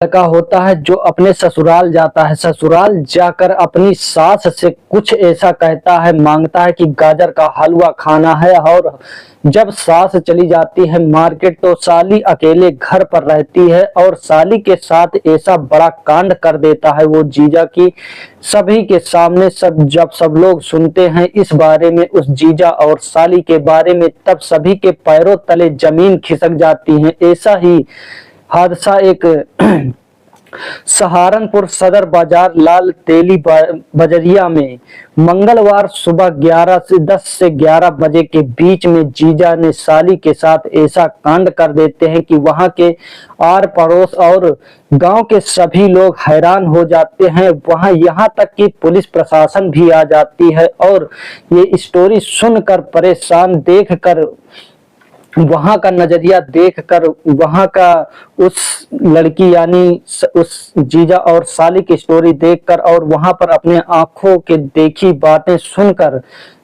लड़का होता है जो अपने ससुराल जाता है, ससुराल जाकर अपनी सास से कुछ ऐसा कहता है, मांगता है कि गाजर का हलवा खाना है। और जब सास चली जाती है मार्केट तो साली अकेले घर पर रहती है और साली के साथ ऐसा बड़ा कांड कर देता है वो जीजा की सभी के सामने जब सब लोग सुनते हैं इस बारे में, उस जीजा और साली के बारे में, तब सभी के पैरों तले जमीन खिसक जाती है। ऐसा ही हादसा एक सहारनपुर सदर बाजार लाल तेली बजरिया में मंगलवार सुबह 10 से 11 बजे के बीच में जीजा ने साली के साथ ऐसा कांड कर देते हैं कि वहां के आर पड़ोस और गांव के सभी लोग हैरान हो जाते हैं। वहां यहां तक कि पुलिस प्रशासन भी आ जाती है और ये स्टोरी सुनकर परेशान देखकर, वहां का नजरिया देखकर, वहां का उस लड़की यानी उस जीजा और साली की स्टोरी देखकर और वहां पर अपने आंखों के देखी बातें सुनकर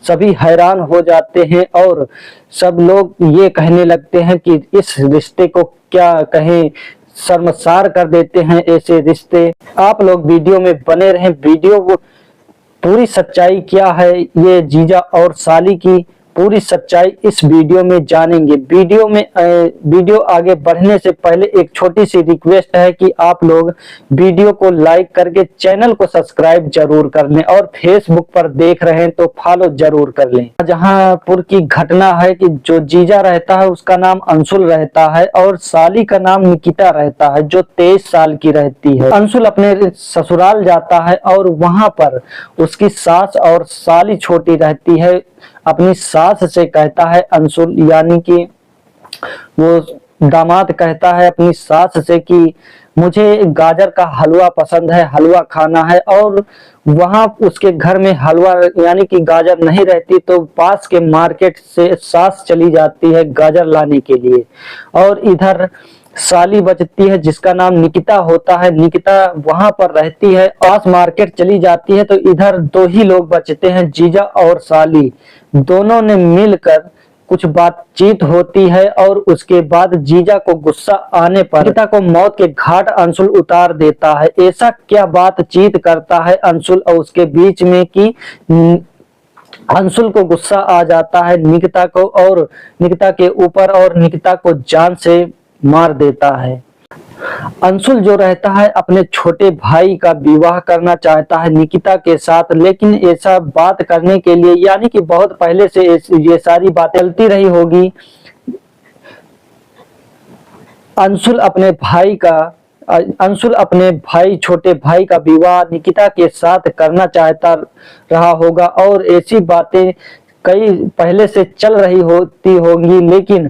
सभी हैरान हो जाते हैं और सब लोग ये कहने लगते हैं कि इस रिश्ते को क्या कहें, शर्मसार कर देते हैं ऐसे रिश्ते। आप लोग वीडियो में बने रहें, वीडियो पूरी सच्चाई क्या है ये जीजा और साली की पूरी सच्चाई इस वीडियो में जानेंगे। वीडियो आगे बढ़ने से पहले एक छोटी सी रिक्वेस्ट है कि आप लोग वीडियो को लाइक करके चैनल को सब्सक्राइब जरूर कर लें और फेसबुक पर देख रहे हैं तो फॉलो जरूर कर लें। जहांपुर की घटना है कि जो जीजा रहता है उसका नाम अंशुल रहता है और साली का नाम निकिता रहता है जो 23 साल की रहती है। अंशुल अपने ससुराल जाता है और वहां पर उसकी सास और साली छोटी रहती है। अपनी सास से कहता है अंशुल, यानी कि वो दामाद कहता है अपनी सास से कि मुझे गाजर का हलवा पसंद है, हलवा खाना है। और वहां उसके घर में हलवा यानी कि गाजर नहीं रहती तो पास के मार्केट से सास चली जाती है गाजर लाने के लिए और इधर साली बचती है जिसका नाम निकिता होता है। निकिता वहां पर रहती है, पास मार्केट चली जाती है तो इधर दो ही लोग बचते हैं, जीजा और साली। दोनों ने मिलकर कुछ बातचीत होती है और उसके बाद जीजा को गुस्सा आने पर निकिता को मौत के घाट अंशुल उतार देता है। ऐसा क्या बातचीत करता है अंशुल और उसके बीच में कि अंशुल को गुस्सा आ जाता है निकिता को और निकिता के ऊपर और निकिता को जान से मार देता है। अंशुल जो रहता है अपने छोटे भाई का विवाह करना चाहता है निकिता के साथ, लेकिन ऐसा बात करने के लिए यानी कि बहुत पहले से ये सारी बातें चलती रही होगी। अंशुल अपने भाई छोटे भाई का विवाह निकिता के साथ करना चाहता रहा होगा और ऐसी बातें कई पहले से चल रही होती होंगी। लेकिन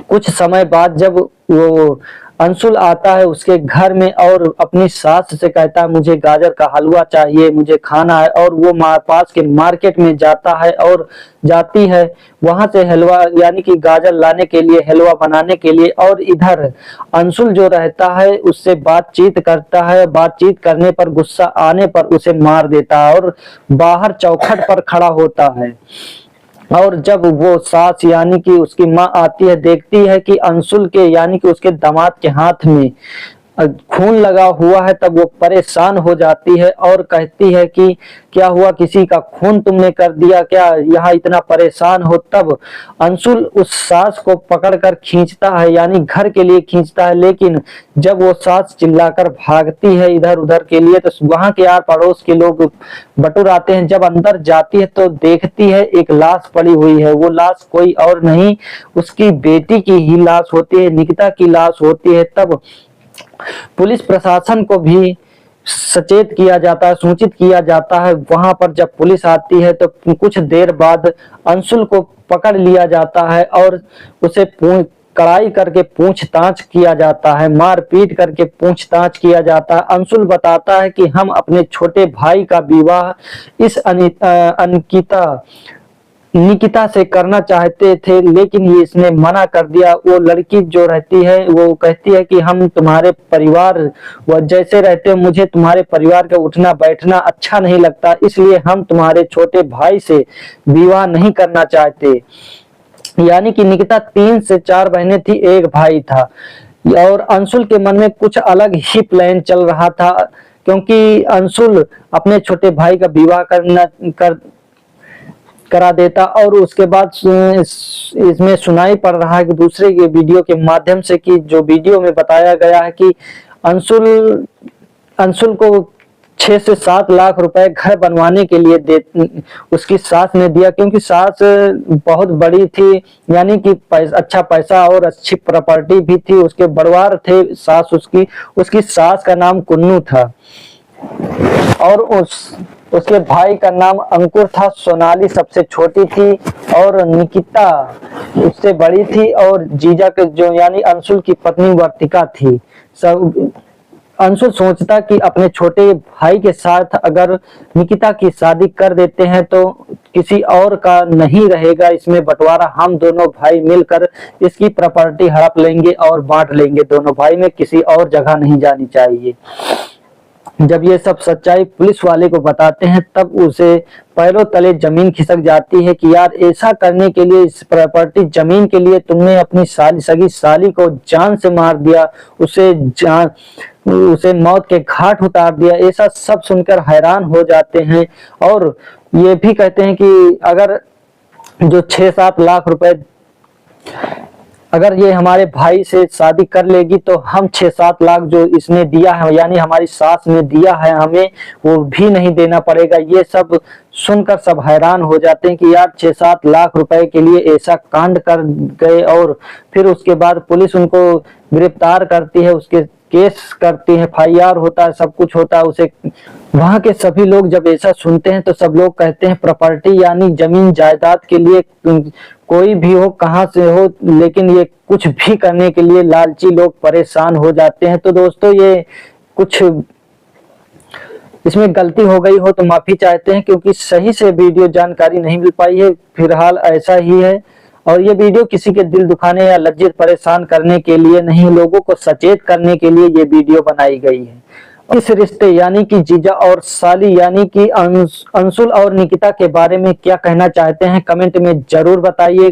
कुछ समय बाद जब वो अंशुल आता है उसके घर में और अपनी सास से कहता है मुझे गाजर का हलवा चाहिए, मुझे खाना है, और वो पास के मार्केट में जाता है और जाती है वहां से हलवा यानी कि गाजर लाने के लिए, हलवा बनाने के लिए। और इधर अंशुल जो रहता है उससे बातचीत करता है, बातचीत करने पर गुस्सा आने पर उसे मार देता है और बाहर चौखट पर खड़ा होता है। और जब वो सास यानी कि उसकी माँ आती है, देखती है कि अंशुल के यानी कि उसके दामाद के हाथ में खून लगा हुआ है, तब वो परेशान हो जाती है और कहती है कि क्या हुआ, किसी का खून तुमने कर दिया क्या, यहाँ इतना परेशान हो। तब अंशुल उस सास को पकड़कर खींचता है यानी घर के लिए खींचता है, लेकिन जब वो सास चिल्लाकर भागती है इधर उधर के लिए तो वहां के यार पड़ोस के लोग बटुर आते हैं। जब अंदर जाती है तो देखती है एक लाश पड़ी हुई है, वो लाश कोई और नहीं उसकी बेटी की ही लाश होती है, निकिता की लाश होती है। तब पुलिस प्रशासन को भी सचेत किया जाता है, सूचित किया जाता है। वहां पर जब पुलिस आती है तो कुछ देर बाद अंशुल को पकड़ लिया जाता है और उसे कड़ाई करके पूछताछ किया जाता है, मारपीट करके पूछताछ किया जाता है। अंशुल बताता है कि हम अपने छोटे भाई का विवाह इस निकिता से करना चाहते थे, लेकिन ये इसने मना कर दिया। वो लड़की जो रहती है वो कहती है कि हम तुम्हारे परिवार वो जैसे रहते हो, मुझे तुम्हारे परिवार का उठना बैठना अच्छा नहीं लगता, इसलिए हम तुम्हारे छोटे भाई से विवाह नहीं करना चाहते। यानी कि निकिता 3 से 4 बहनें थी, एक भाई था। और अंशुल के मन में कुछ अलग ही प्लान चल रहा था, क्योंकि अंशुल अपने छोटे भाई का विवाह करा देता और उसके बाद इसमें सुनाई पड़ रहा है कि दूसरे के वीडियो के माध्यम से, कि जो वीडियो में बताया गया है कि अंशुल को 6 से 7 लाख रुपए घर बनवाने के लिए उसकी सास ने दिया, क्योंकि सास बहुत बड़ी थी, यानी कि अच्छा पैसा और अच्छी प्रॉपर्टी भी थी, उसके बड़वार थे सास उसकी सास का नाम कुन्नू था और उसके भाई का नाम अंकुर था। सोनाली सबसे छोटी थी और निकिता उससे बड़ी थी और जीजा के जो यानी अंशुल की पत्नी वर्तिका थी। सब अंशुल सोचता कि अपने छोटे भाई के साथ अगर निकिता की शादी कर देते हैं तो किसी और का नहीं रहेगा इसमें बंटवारा, हम दोनों भाई मिलकर इसकी प्रॉपर्टी हड़प लेंगे और बांट लेंगे दोनों भाई में, किसी और जगह नहीं जानी चाहिए। जब ये सब सच्चाई पुलिस वाले को बताते हैं तब उसे पैरों तले जमीन खिसक जाती है कि यार ऐसा करने के लिए, इस प्रॉपर्टी जमीन के लिए तुमने अपनी सगी साली को जान से मार दिया, उसे मौत के घाट उतार दिया। ऐसा सब सुनकर हैरान हो जाते हैं और ये भी कहते हैं कि अगर जो 6-7 लाख रुपए अगर ये हमारे भाई से शादी कर लेगी तो हम 6-7 लाख जो इसने दिया है यानी हमारी सास ने दिया है हमें, वो भी नहीं देना पड़ेगा। ये सब सुनकर सब हैरान हो जाते हैं कि यार 6-7 लाख रुपए के लिए ऐसा कांड कर गए। और फिर उसके बाद पुलिस उनको गिरफ्तार करती है, उसके केस करती है, FIR होता है, सब कुछ होता है उसे। वहां के सभी लोग जब ऐसा सुनते हैं तो सब लोग कहते हैं प्रॉपर्टी यानी जमीन जायदाद के लिए कोई भी हो, कहां से हो, लेकिन ये कुछ भी करने के लिए लालची लोग परेशान हो जाते हैं। तो दोस्तों ये कुछ इसमें गलती हो गई हो तो माफी चाहते हैं, क्योंकि सही से वीडियो जानकारी नहीं मिल पाई है, फिलहाल ऐसा ही है। और ये वीडियो किसी के दिल दुखाने या लज्जित परेशान करने के लिए नहीं, लोगों को सचेत करने के लिए ये वीडियो बनाई गई है। इस रिश्ते यानी कि जीजा और साली यानी कि अंशुल और निकिता के बारे में क्या कहना चाहते हैं कमेंट में जरूर बताइए।